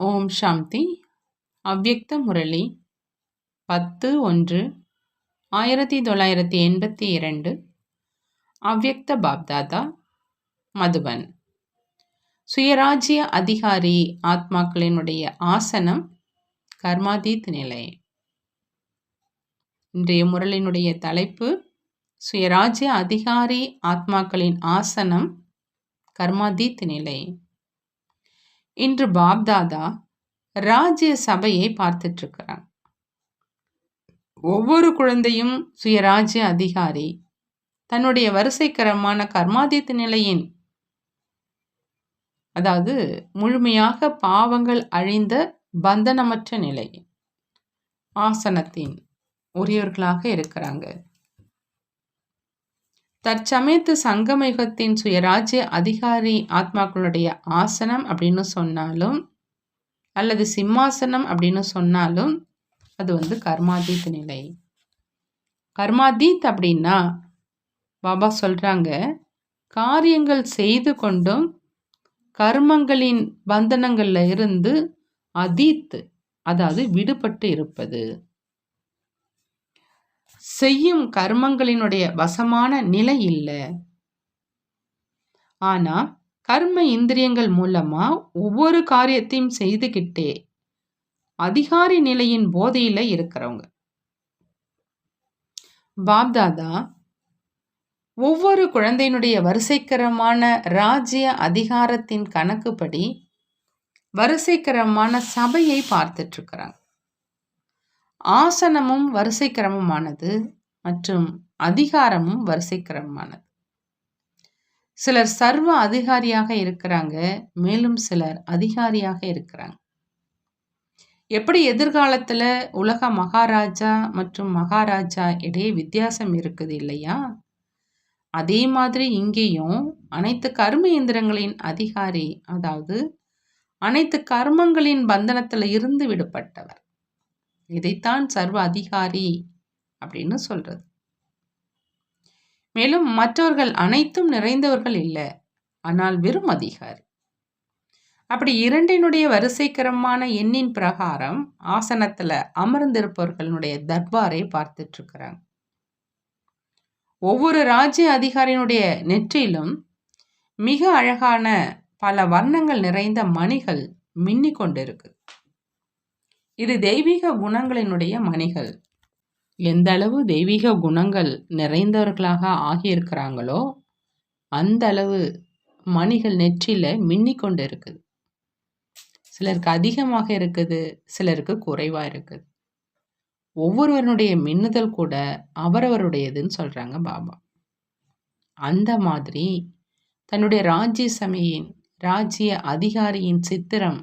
ஓம் சாந்தி. அவ்யக்த முரளி 10-1-1982. அவ்யக்த பாப்தாதா, மதுபன். சுயராஜ்ய அதிகாரி ஆத்மாக்களினுடைய ஆசனம் கர்மாதீத் நிலை. இன்றைய முரளினுடைய தலைப்பு சுயராஜ்ய அதிகாரி ஆத்மாக்களின் ஆசனம் கர்மாதீத் நிலை. இன்று பாப்தாதா ராஜ்ய சபையை பார்த்துட்டு இருக்கிறாங்க. ஒவ்வொரு குழந்தையும் சுயராஜ்ய அதிகாரி தன்னுடைய வரிசைக்கரமான கர்மாதீத் நிலையின், அதாவது முழுமையாக பாவங்கள் அழிந்த பந்தனமற்ற நிலை ஆசனத்தின் உரியவர்களாக இருக்கிறாங்க. தற்சமயத்து சங்கமயுகத்தின் சுயராஜ்ய அதிகாரி ஆத்மாக்களுடைய ஆசனம் அப்படின்னு சொன்னாலும் அல்லது சிம்மாசனம் அப்படின்னு சொன்னாலும் அது கர்மாதீத் நிலை. கர்மாதீத் அப்படின்னா பாபா சொல்றாங்க, காரியங்கள் செய்து கொண்டும் கர்மங்களின் பந்தனங்கள்ல இருந்து அதீத், அதாவது விடுபட்டு இருப்பது. செய்யும் கர்மங்களினுடைய வசமான நிலை இல்லை. ஆனா கர்ம இந்திரியங்கள் மூலமா ஒவ்வொரு காரியத்தையும் செய்துகிட்டே அதிகாரி நிலையின் போதையில இருக்கிறவங்க. பாப்தாதா ஒவ்வொரு குழந்தையினுடைய வரிசைக்கரமான ராஜ்ய அதிகாரத்தின் கணக்குப்படி வரிசைக்கரமான சபையை பார்த்துட்டு இருக்கிறாங்க. ஆசனமும் வரிசைக்கிரமமானது மற்றும் அதிகாரமும் வரிசைக்கிரமமானது. சிலர் சர்வ அதிகாரியாக இருக்கிறாங்க, மேலும் சிலர் அதிகாரியாக இருக்கிறாங்க. எப்படி எதிர்காலத்துல உலக மகாராஜா மற்றும் மகாராஜா இடையே வித்தியாசம் இருக்குது இல்லையா? அதே மாதிரி இங்கேயும் அனைத்து கர்ம இயந்திரங்களின் அதிகாரி, அதாவது அனைத்து கர்மங்களின் பந்தனத்துல இருந்து விடுபட்டவர். இதைத்தான் சர்வ அதிகாரி அப்படின்னு சொல்றது. மேலும் மற்றவர்கள் அனைத்தும் நிறைந்தவர்கள் இல்லை, ஆனால் வெறும் அதிகாரி. அப்படி இரண்டினுடைய வரிசைக்கரமான எண்ணின் பிரகாரம் ஆசனத்துல அமர்ந்திருப்பவர்களுடைய தர்பாரை பார்த்துட்டு இருக்கிறாங்க. ஒவ்வொரு ராஜ்ய அதிகாரியினுடைய நெற்றியிலும் மிக அழகான பல வர்ணங்கள் நிறைந்த மணிகள் மின்னிக் கொண்டிருக்கு. இது தெய்வீக குணங்களினுடைய மணிகள். எந்த அளவு தெய்வீக குணங்கள் நிறைந்தவர்களாக ஆகியிருக்கிறாங்களோ அந்த அளவு மணிகள் நெற்றியில மின்னிக் கொண்டு இருக்குது. சிலருக்கு அதிகமாக இருக்குது, சிலருக்கு குறைவா இருக்குது. ஒவ்வொருவருடைய மின்னுதல் கூட அவரவருடையதுன்னு சொல்றாங்க பாபா. அந்த மாதிரி தன்னுடைய ராஜ்ய சபையின் ராஜ்ய அதிகாரியின் சித்திரம்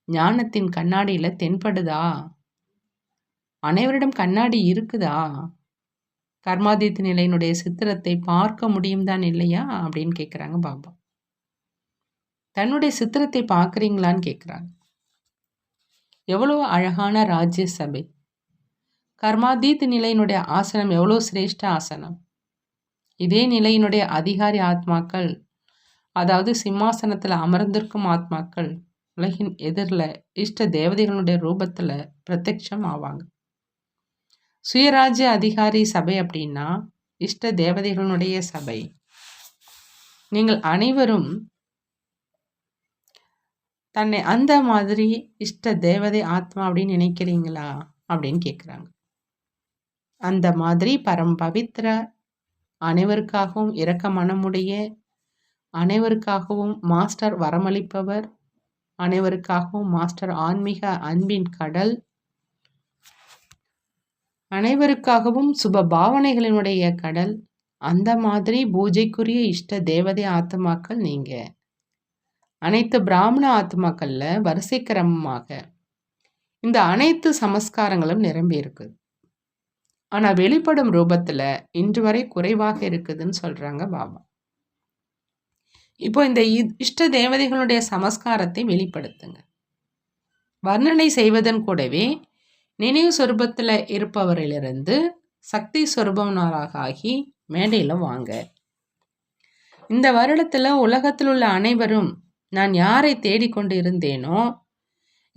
ஞானத்தின் கண்ணாடியில தென்படுதா? அனைவரிடம் கண்ணாடி இருக்குதா? கர்மாதீத் நிலையினுடைய சித்திரத்தை பார்க்க முடியும் தான் இல்லையா அப்படின்னு கேட்குறாங்க பாபா. தன்னுடைய சித்திரத்தை பார்க்குறீங்களான்னு கேட்குறாங்க. எவ்வளோ அழகான ராஜ்ய சபை! கர்மாதீத் நிலையினுடைய ஆசனம் எவ்வளோ சிரேஷ்ட ஆசனம்! இதே நிலையினுடைய அதிகாரி ஆத்மாக்கள், அதாவது சிம்மாசனத்தில் அமர்ந்திருக்கும் ஆத்மாக்கள் உலகின் எதிரில் இஷ்ட தேவதைகளுடைய ரூபத்தில் பிரத்யட்சம் ஆவாங்க. சுயராஜ்ய அதிகாரி சபை அப்படின்னா இஷ்ட தேவதைகளுடைய சபை. நீங்கள் அனைவரும் தன்னை அந்த மாதிரி இஷ்ட தேவதை ஆத்மா அப்படின்னு நினைக்கிறீங்களா அப்படின்னு கேட்குறாங்க. அந்த மாதிரி பரம் பவித்ர, அனைவருக்காகவும் இரக்க மனமுடைய, அனைவருக்காகவும் மாஸ்டர் வரமளிப்பவர், அனைவருக்காகவும் மாஸ்டர் ஆன்மீக அன்பின் கடல், அனைவருக்காகவும் சுப பாவனைகளினுடைய கடல், அந்த மாதிரி பூஜைக்குரிய இஷ்ட தேவதை ஆத்மாக்கள் நீங்க. அனைத்து பிராமண ஆத்மாக்கள்ல வரிசை கிரமமாக இந்த அனைத்து சமஸ்காரங்களும் நிரம்பி இருக்குது. ஆனா வெளிப்படும் ரூபத்துல இன்று வரை குறைவாக இருக்குதுன்னு சொல்றாங்க பாபா. இப்போ இந்த இஷ்ட தேவதைகளுடைய சமஸ்காரத்தை வெளிப்படுத்துங்க. வர்ணனை செய்வதன் கூடவே நினைவு சொரூபத்தில் இருப்பவரிலிருந்து சக்தி சொரூபனாராக ஆகி மேடையில் வாங்க. இந்த வருடத்தில் உலகத்தில் உள்ள அனைவரும் நான் யாரை தேடிக்கொண்டு இருந்தேனோ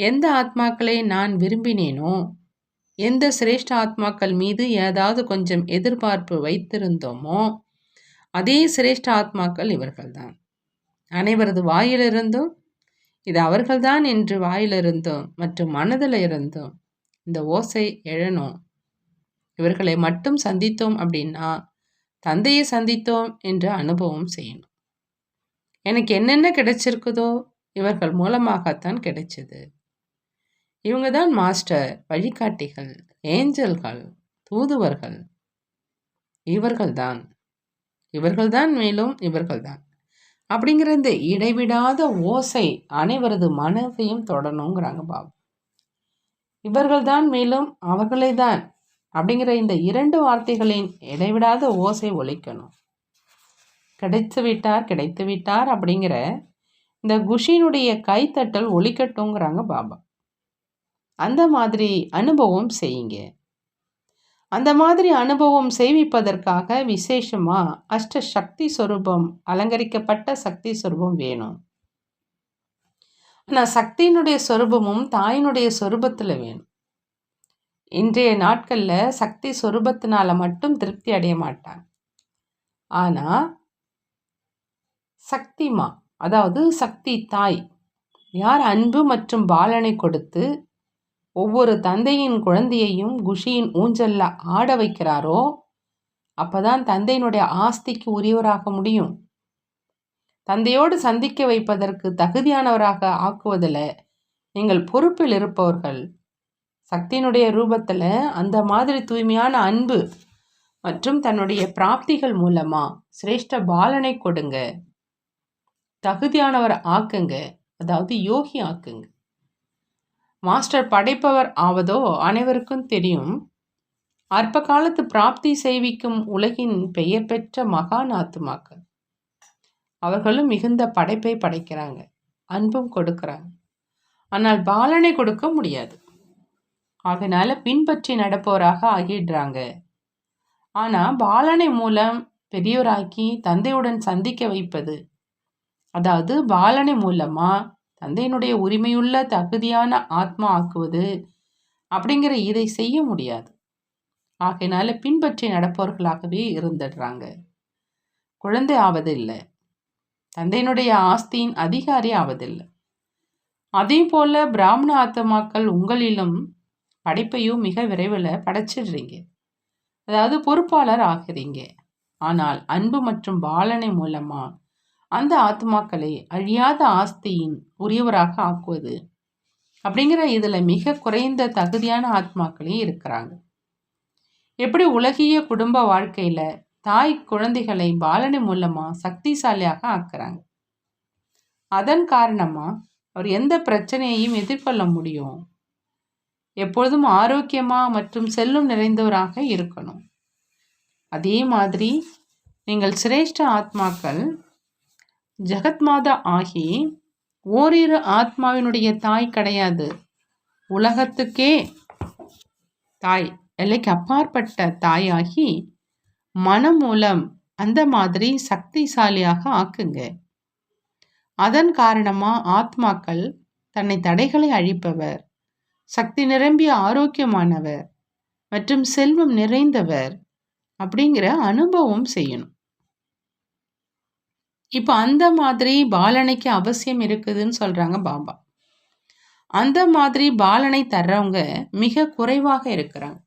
எந்த ஆத்மாக்களை நான் விரும்பினேனோ, எந்த சிரேஷ்ட ஆத்மாக்கள் மீது ஏதாவது கொஞ்சம் எதிர்பார்ப்பு வைத்திருந்தோமோ, அதே சிரேஷ்ட ஆத்மாக்கள் இவர்கள்தான். அனைவரது வாயிலிருந்தும் இது அவர்கள்தான் என்று வாயிலிருந்தும் மற்றும் மனதில் இருந்தும் இந்த ஓசை எழணும். இவர்களை மட்டும் சந்தித்தோம் அப்படின்னா தந்தையை சந்தித்தோம் என்று அனுபவம் செய்யணும். எனக்கு என்னென்ன கிடைச்சிருக்குதோ இவர்கள் மூலமாகத்தான் கிடைச்சது. இவங்க தான் மாஸ்டர், வழிகாட்டிகள், ஏஞ்சல்கள், தூதுவர்கள். இவர்கள்தான் மேலும் இவர்கள்தான் அப்படிங்கிற இந்த இடைவிடாத ஓசை அனைவரது மனதையும் தொடணுங்கிறாங்க பாபா. இவர்கள்தான் மேலும் அவர்களே தான் அப்படிங்கிற இந்த 2 வார்த்தைகளின் இடைவிடாத ஓசை ஒலிக்கணும். கிடைத்து விட்டார் அப்படிங்கிற இந்த குஷினுடைய கைத்தட்டல் ஒலிக்கட்டுங்கிறாங்க பாபா. அந்த மாதிரி அனுபவம் செய்யுங்க. அந்த மாதிரி அனுபவம் செய்விப்பதற்காக விசேஷமா அஷ்ட சக்தி சொரூபம், அலங்கரிக்கப்பட்ட சக்தி சொரூபம் வேணும். ஆனால் சக்தியினுடைய சொரூபமும் தாயினுடைய சொரூபத்தில் வேணும். இன்றைய நாட்களில் சக்தி சொரூபத்தினால மட்டும் திருப்தி அடைய மாட்டாங்க. ஆனால் சக்திமா, அதாவது சக்தி தாய், யார் அன்பு மற்றும் பாலனை கொடுத்து ஒவ்வொரு தந்தையின் குழந்தையையும் குஷியின் ஊஞ்சல்ல ஆட வைக்கிறாரோ, அப்பதான் தந்தையினுடைய ஆஸ்திக்கு உரியவராக முடியும். தந்தையோடு சந்திக்க வைப்பதற்கு தகுதியானவராக ஆக்குவதில் நீங்கள் பொறுப்பில் இருப்பவர்கள். சக்தியினுடைய ரூபத்தில் அந்த மாதிரி தூய்மையான அன்பு மற்றும் தன்னுடைய பிராப்திகள் மூலமா சிரேஷ்ட பாலனை கொடுங்க, தகுதியானவர் ஆக்குங்க, அதாவது யோகி ஆக்குங்க. மாஸ்டர் படைப்பவர் ஆவதோ அனைவருக்கும் தெரியும். அற்ப காலத்து பிராப்தி செய்விக்கும் உலகின் பெயர் பெற்ற மகான் ஆத்துமாக்கள். அவர்களும் மிகுந்த படைப்பை படைக்கிறாங்க, அன்பும் கொடுக்கிறாங்க. ஆனால் பாலனை கொடுக்க முடியாது. அதனால பின்பற்றி நடப்பவராக ஆகிடுறாங்க. ஆனால் பாலனை மூலம் பெரியோராக்கி தந்தையுடன் சந்திக்க வைப்பது, அதாவது பாலனை மூலமா தந்தையினுடைய உரிமையுள்ள தகுதியான ஆத்மா ஆக்குவது அப்படிங்கிற இதை செய்ய முடியாது. ஆகையினால பின்பற்றி நடப்பவர்களாகவே இருந்துடுறாங்க. குழந்தை ஆவதில்லை, தந்தையினுடைய ஆஸ்தியின் அதிகாரி ஆவதில்லை. அதே போல பிராமண ஆத்மாக்கள் உங்களிலும் படைப்பையும் மிக விரைவில் படைச்சிடுறீங்க, அதாவது பொறுப்பாளர் ஆகிறீங்க. ஆனால் அன்பு மற்றும் பாலனை மூலமா அந்த ஆத்மாக்களை அழியாத ஆஸ்தியின் உரியவராக ஆக்குவது அப்படிங்கிற இதில் மிக குறைந்த தகுதியான ஆத்மாக்களே இருக்கிறாங்க. எப்படி உலகிய குடும்ப வாழ்க்கையில் தாய் குழந்தைகளை பாலனை மூலமாக சக்திசாலியாக ஆக்குறாங்க. அதன் காரணமாக அவர் எந்த பிரச்சனையையும் எதிர்கொள்ள முடியும். எப்பொழுதும் ஆரோக்கியமாக மற்றும் செல்வம் நிறைந்தவராக இருக்கணும். அதே மாதிரி நீங்கள் சிரேஷ்ட ஆத்மாக்கள் ஜெகத்மாதா ஆகி ஓரிரு ஆத்மாவினுடைய தாய் கிடையாது, உலகத்துக்கே தாய், எல்லைக்கு அப்பாற்பட்ட தாயாகி மனம் மூலம் அந்த மாதிரி சக்திசாலியாக ஆக்குங்க. அதன் காரணமா ஆத்மாக்கள் தன்னை தடைகளை அழிப்பவர், சக்தி நிரம்பிய ஆரோக்கியமானவர் மற்றும் செல்வம் நிறைந்தவர் அப்படிங்கிற அனுபவம் செய்யணும். இப்போ அந்த மாதிரி பாலனைக்கு அவசியம் இருக்குதுன்னு சொல்றாங்க பாபா. அந்த மாதிரி பாலனை தர்றவங்க மிக குறைவாக இருக்கிறாங்க.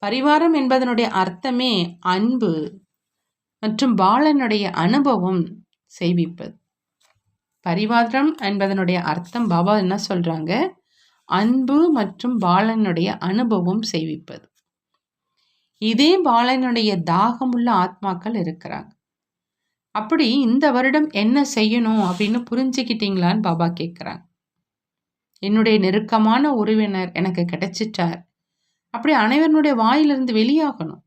பரிவாரம் என்பதனுடைய அர்த்தமே அன்பு மற்றும் பாலனுடைய அனுபவம் செய்விப்பது. பரிவாரம் என்பதனுடைய அர்த்தம் பாபா என்ன சொல்றாங்க, அன்பு மற்றும் பாலனுடைய அனுபவம் செய்விப்பது. இதே பாலனுடைய தாகமுள்ள ஆத்மாக்கள் இருக்கிறாங்க. அப்படி இந்த வருடம் என்ன செய்யணும் அப்படின்னு புரிஞ்சுக்கிட்டீங்களான்னு பாபா கேட்குறாங்க. என்னுடைய நெருக்கமான உறவினர் எனக்கு கிடைச்சிட்டார், அப்படி அனைவருடைய வாயிலிருந்து வெளியாகணும்.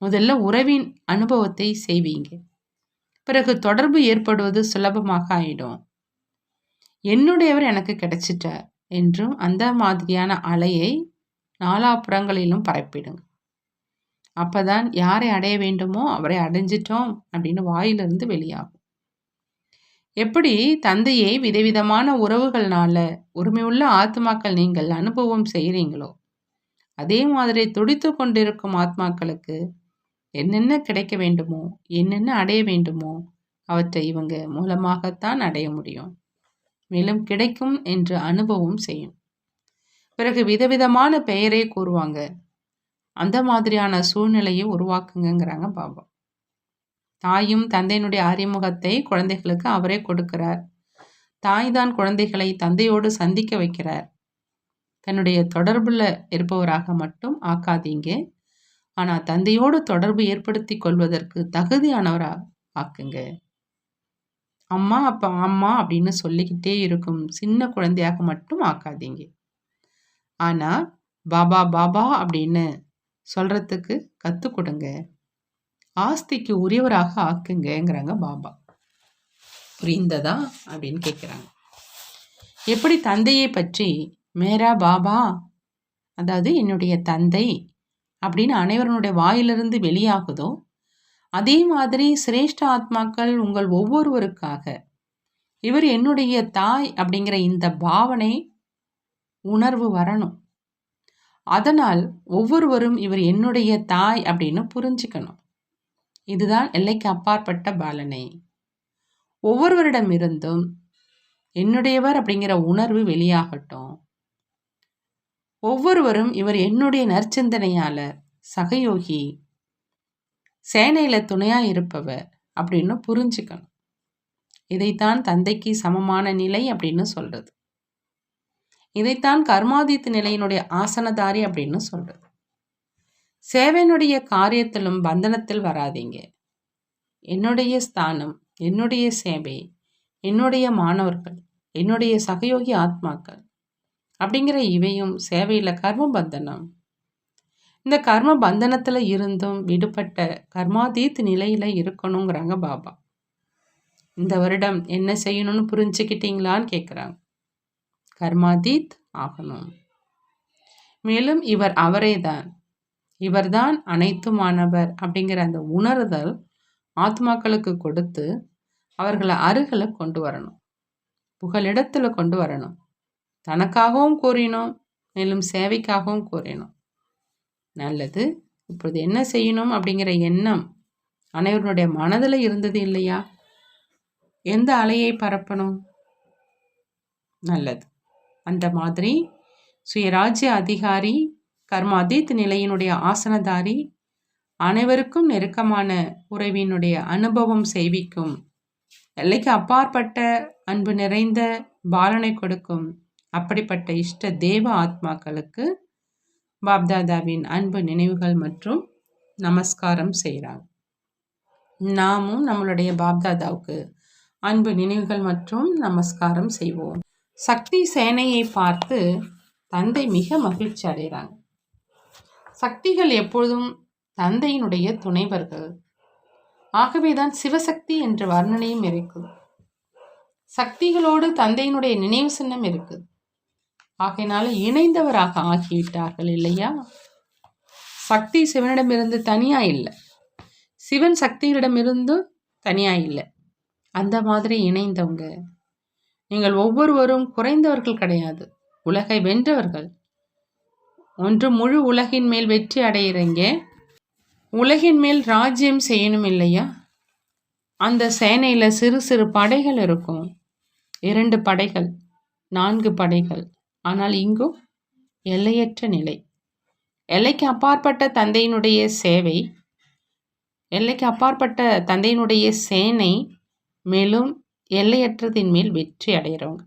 முதல்ல உறவின் அனுபவத்தை செய்வீங்க, பிறகு தொடர்பு ஏற்படுவது சுலபமாக ஆயிடும். என்னுடையவர் எனக்கு கிடைச்சிட்டார் என்றும் அந்த மாதிரியான அலையை நாலாபுறங்களிலும் பரப்பிடுங்க. அப்பதான் யாரை அடைய வேண்டுமோ அவரை அடைஞ்சிட்டோம் அப்படின்னு வாயிலிருந்து வெளியாகும். எப்படி தந்தையை விதவிதமான உறவுகள்னால உரிமையுள்ள ஆத்மாக்கள் நீங்கள் அனுபவம் செய்கிறீங்களோ, அதே மாதிரி துடித்து கொண்டிருக்கும் ஆத்மாக்களுக்கு என்னென்ன கிடைக்க வேண்டுமோ, என்னென்ன அடைய வேண்டுமோ அவற்றை இவங்க மூலமாகத்தான் அடைய முடியும். மேலும் கிடைக்கும் என்று அனுபவம் செய்யும். பிறகு விதவிதமான பெயரை கூறுவாங்க. அந்த மாதிரியான சூழ்நிலையை உருவாக்குங்கிறாங்க பாபா. தாயும் தந்தையினுடைய அறிமுகத்தை குழந்தைகளுக்கு அவரே கொடுக்கிறார். தாய் தான் குழந்தைகளை தந்தையோடு சந்திக்க வைக்கிறார். தன்னுடைய தொடர்புல இருப்பவராக மட்டும் ஆக்காதீங்க, ஆனால் தந்தையோடு தொடர்பு ஏற்படுத்தி கொள்வதற்கு தகுதியானவராக ஆக்குங்க. அம்மா அப்பா அம்மா அப்படின்னு சொல்லிக்கிட்டே இருக்கும் சின்ன குழந்தையாக மட்டும் ஆக்காதீங்க. ஆனால் பாபா பாபா அப்படின்னு சொல்றதுக்கு கற்றுக் கொடுங்க. ஆஸ்திக்கு உரியவராக ஆக்குங்கிறாங்க பாபா. புரிந்ததா அப்படின்னு கேட்குறாங்க. எப்படி தந்தையை பற்றி மேரா பாபா, அதாவது என்னுடைய தந்தை அப்படின்னு அனைவருடைய வாயிலிருந்து வெளியாகுதோ, அதே மாதிரி சிரேஷ்ட ஆத்மாக்கள் உங்கள் ஒவ்வொருவருக்காக இவர் என்னுடைய தாய் அப்படிங்கிற இந்த பாவனை உணர்வு வரணும். அதனால் ஒவ்வொருவரும் இவர் என்னுடைய தாய் அப்படின்னு புரிஞ்சுக்கணும். இதுதான் எல்லைக்கு அப்பாற்பட்ட பாலனை. ஒவ்வொருவரிடமிருந்தும் என்னுடையவர் அப்படிங்கிற உணர்வு வெளியாகட்டும். ஒவ்வொருவரும் இவர் என்னுடைய நற்சிந்தனையாளர், சகயோகி, சேனையில துணையா இருப்பவர் அப்படின்னு புரிஞ்சுக்கணும். இதைத்தான் தந்தைக்கு சமமான நிலை அப்படின்னு சொல்றது. இதைத்தான் கர்மாதீத் நிலையினுடைய ஆசனதாரி அப்படின்னு சொல்றது. சேவையினுடைய காரியத்திலும் பந்தனத்தில் வராதீங்க. என்னுடைய ஸ்தானம், என்னுடைய சேவை, என்னுடைய மாணவர்கள், என்னுடைய சகயோகி ஆத்மாக்கள் அப்படிங்கிற இவையும் சேவையில் கர்ம பந்தனம். இந்த கர்ம பந்தனத்தில் இருந்தும் விடுபட்ட கர்மாதீத் நிலையில் இருக்கணுங்கிறாங்க பாபா. இந்த வருடம் என்ன செய்யணும்னு புரிஞ்சுக்கிட்டீங்களான்னு கேட்குறாங்க. கர்மாதீத் ஆகணும். மேலும் இவர் அவரே தான், இவர்தான் அனைத்துமானவர் அப்படிங்கிற அந்த உணர்தல் ஆத்மாக்களுக்கு கொடுத்து அவர்களை அருகில் கொண்டு வரணும், புகலிடத்தில் கொண்டு வரணும். தனக்காகவும் கூறினோம், மேலும் சேவைக்காகவும் கூறினோம். நல்லது. இப்பொழுது என்ன செய்யணும் அப்படிங்கிற எண்ணம் அனைவருடைய மனதில் இருந்தது இல்லையா? எந்த அலையை பரப்பணும்? நல்லது. அந்த மாதிரி சுயராஜ்ய அதிகாரி, கர்மாதீத் நிலையினுடைய ஆசனதாரி, அனைவருக்கும் நெருக்கமான உறவினுடைய அனுபவம் செய்விக்கும், எல்லைக்கு அப்பாற்பட்ட அன்பு நிறைந்த பாலனை கொடுக்கும் அப்படிப்பட்ட இஷ்ட தேவ ஆத்மாக்களுக்கு பாப்தாதாவின் அன்பு நினைவுகள் மற்றும் நமஸ்காரம் செய்கிறாங்க. நாமும் நம்மளுடைய பாப்தாதாவுக்கு அன்பு நினைவுகள் மற்றும் நமஸ்காரம் செய்வோம். சக்தி சேனையை பார்த்து தந்தை மிக மகிழ்ச்சி அடைகிறாங்க. சக்திகள் எப்பொழுதும் தந்தையினுடைய துணைவர்கள். ஆகவேதான் சிவசக்தி என்ற வர்ணனையும் இருக்குது. சக்திகளோடு தந்தையினுடைய நினைவு சின்னம் இருக்குது. ஆகையினால இணைந்தவராக ஆகிவிட்டார்கள் இல்லையா? சக்தி சிவனிடமிருந்து தனியா இல்லை, சிவன் சக்தியிடமிருந்து தனியா இல்லை. அந்த மாதிரி இணைந்தவங்க. நீங்கள் ஒவ்வொருவரும் குறைந்தவர்கள் கிடையாது, உலகை வென்றவர்கள். ஒன்று முழு உலகின் மேல் வெற்றி அடையிறீங்க, உலகின் மேல் ராஜ்யம் செய்யணும் இல்லையா? அந்த சேனையில் சிறு சிறு படைகள் இருக்கும். 2 படைகள், 4 படைகள். ஆனால் இங்கும் எல்லையற்ற நிலை. எல்லைக்கு அப்பாற்பட்ட தந்தையினுடைய சேவை, எல்லைக்கு அப்பாற்பட்ட தந்தையினுடைய சேனை, மேலும் எல்லையற்றதின் மேல் வெற்றி அடைகிறவங்க.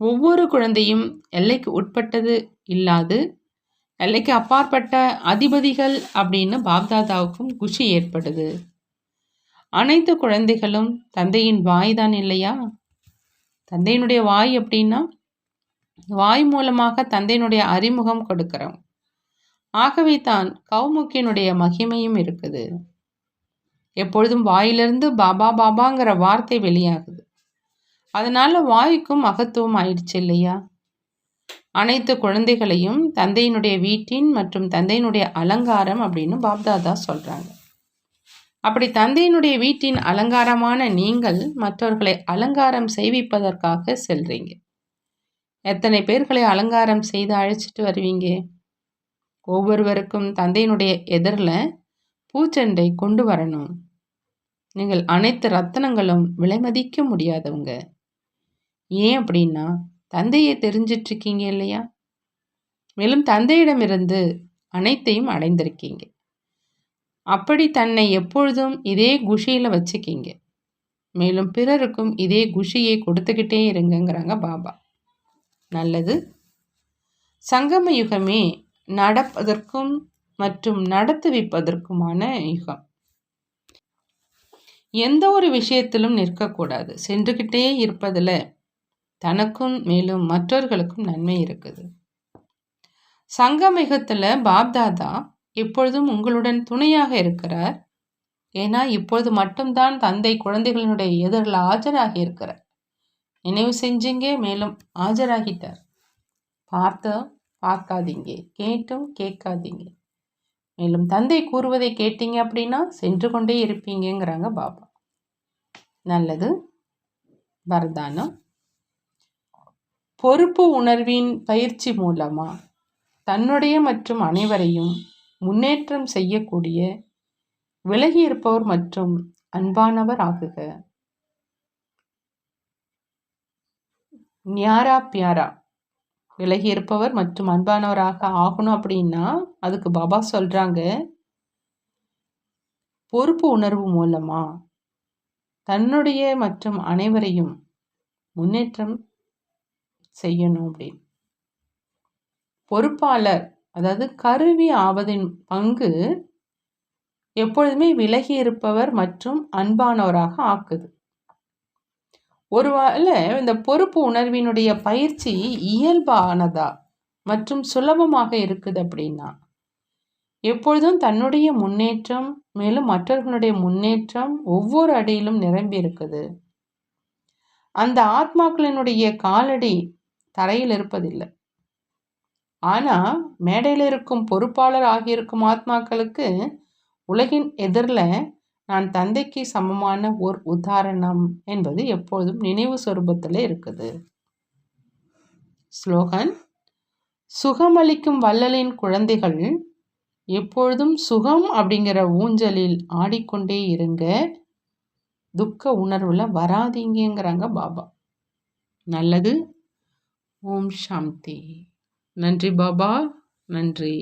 ஒவ்வொரு குழந்தையும் எல்லைக்கு உட்பட்டது இல்லாது எல்லைக்கு அப்பாற்பட்ட அதிபதிகள் அப்படின்னு பாப்தாதாவுக்கும் குஷி ஏற்படுது. அனைத்து குழந்தைகளும் தந்தையின் வாய் தான் இல்லையா? தந்தையினுடைய வாய் அப்படின்னா வாய் மூலமாக தந்தையினுடைய அறிமுகம் கொடுக்கிறோம். ஆகவே தான் கௌமுக்கினுடைய மகிமையும் இருக்குது. எப்பொழுதும் வாயிலிருந்து பாபா பாபாங்கிற வார்த்தை வெளியாகுது. அதனால வாய்க்கும் மகத்துவம் ஆயிடுச்சு இல்லையா? அனைத்து குழந்தைகளையும் தந்தையினுடைய வீட்டின் மற்றும் தந்தையினுடைய அலங்காரம் அப்படின்னு பாப்தாதா சொல்றாங்க. அப்படி தந்தையினுடைய வீட்டின் அலங்காரமான நீங்கள் மற்றவர்களை அலங்காரம் செய்விப்பதற்காக செல்றீங்க. எத்தனை பேர்களை அலங்காரம் செய்து அழைச்சிட்டு வருவீங்க? ஒவ்வொருவருக்கும் தந்தையினுடைய எதிரில் பூச்செண்டை கொண்டு வரணும். நீங்கள் அனைத்து ரத்தனங்களும் விலைமதிக்க முடியாதவங்க. ஏன் அப்படின்னா தந்தையை தெரிஞ்சிட்ருக்கீங்க இல்லையா? மேலும் தந்தையிடமிருந்து அனைத்தையும் அடைந்திருக்கீங்க. அப்படி தன்னை எப்பொழுதும் இதே குஷியில் வச்சுக்கிங்க. மேலும் பிறருக்கும் இதே குஷியை கொடுத்துக்கிட்டே இருங்கங்கிறாங்க பாபா. நல்லது. சங்கம யுகமே நடப்பதற்கும் மற்றும் நடத்துவிப்பதற்குமான யுகம். எந்த ஒரு விஷயத்திலும் நிற்கக்கூடாது. சென்றுக்கிட்டே இருப்பதில் தனக்கும் மேலும் மற்றவர்களுக்கும் நன்மை இருக்குது. சங்கம யுகத்தில் பாப்தாதா இப்பொழுதும் உங்களுடன் துணையாக இருக்கிறார். ஏன்னா இப்பொழுது மட்டும்தான் தந்தை குழந்தைகளினுடைய எதிரில் ஆஜராகி இருக்கிறார். நினைவு செஞ்சீங்க, மேலும் ஆஜராகிட்டார். பார்க்காதீங்க, கேட்டும் கேட்காதீங்க. மேலும் தந்தை கூறுவதை கேட்டீங்க அப்படின்னா சென்று கொண்டே இருப்பீங்கிறாங்க பாபா. நல்லது. வரதானம். பொறுப்பு உணர்வின் பயிற்சி மூலமா தன்னுடைய மற்றும் அனைவரையும் முன்னேற்றம் செய்யக்கூடிய விலகி இருப்பவர் மற்றும் அன்பானவர் ஆகுக. ஞாரா பியாரா விலகி இருப்பவர் மற்றும் அன்பானவராக ஆகணும் அப்படின்னா அதுக்கு பாபா சொல்றாங்க, பொறுப்பு உணர்வு மூலமா தன்னுடைய மற்றும் அனைவரையும் முன்னேற்றம் செய்யணும் அப்படின்னு. பொறுப்பாளர் அதாவது கருவி ஆவதின் பங்கு எப்பொழுதுமே விலகி இருப்பவர் மற்றும் அன்பானவராக ஆக்குது. ஒருவேளை இந்த பொறுப்பு உணர்வினுடைய பயிற்சி இயல்பானதா மற்றும் சுலபமாக இருக்குது அப்படின்னா எப்பொழுதும் தன்னுடைய முன்னேற்றம் மேலும் மற்றவர்களுடைய முன்னேற்றம் ஒவ்வொரு அடியிலும் நிரம்பி இருக்குது. அந்த ஆத்மாக்களினுடைய காலடி தரையில் இருப்பதில்லை. ஆனா மேடையில் இருக்கும் பொறுப்பாளர் ஆகியிருக்கும் ஆத்மாக்களுக்கு உலகின் எதிரில் நான் தந்தைக்கு சமமான ஓர் உதாரணம் என்பது எப்பொழுதும் நினைவு சொரூபத்தில் இருக்குது. ஸ்லோகன். சுகமளிக்கும் வள்ளலின் குழந்தைகள் எப்பொழுதும் சுகம் அப்படிங்கிற ஊஞ்சலில் ஆடிக்கொண்டே இருங்க, துக்க உணர்வுல வராதீங்கிறாங்க பாபா. நல்லது. ஓம் சாந்தி. நன்றி பாபா, நன்றி.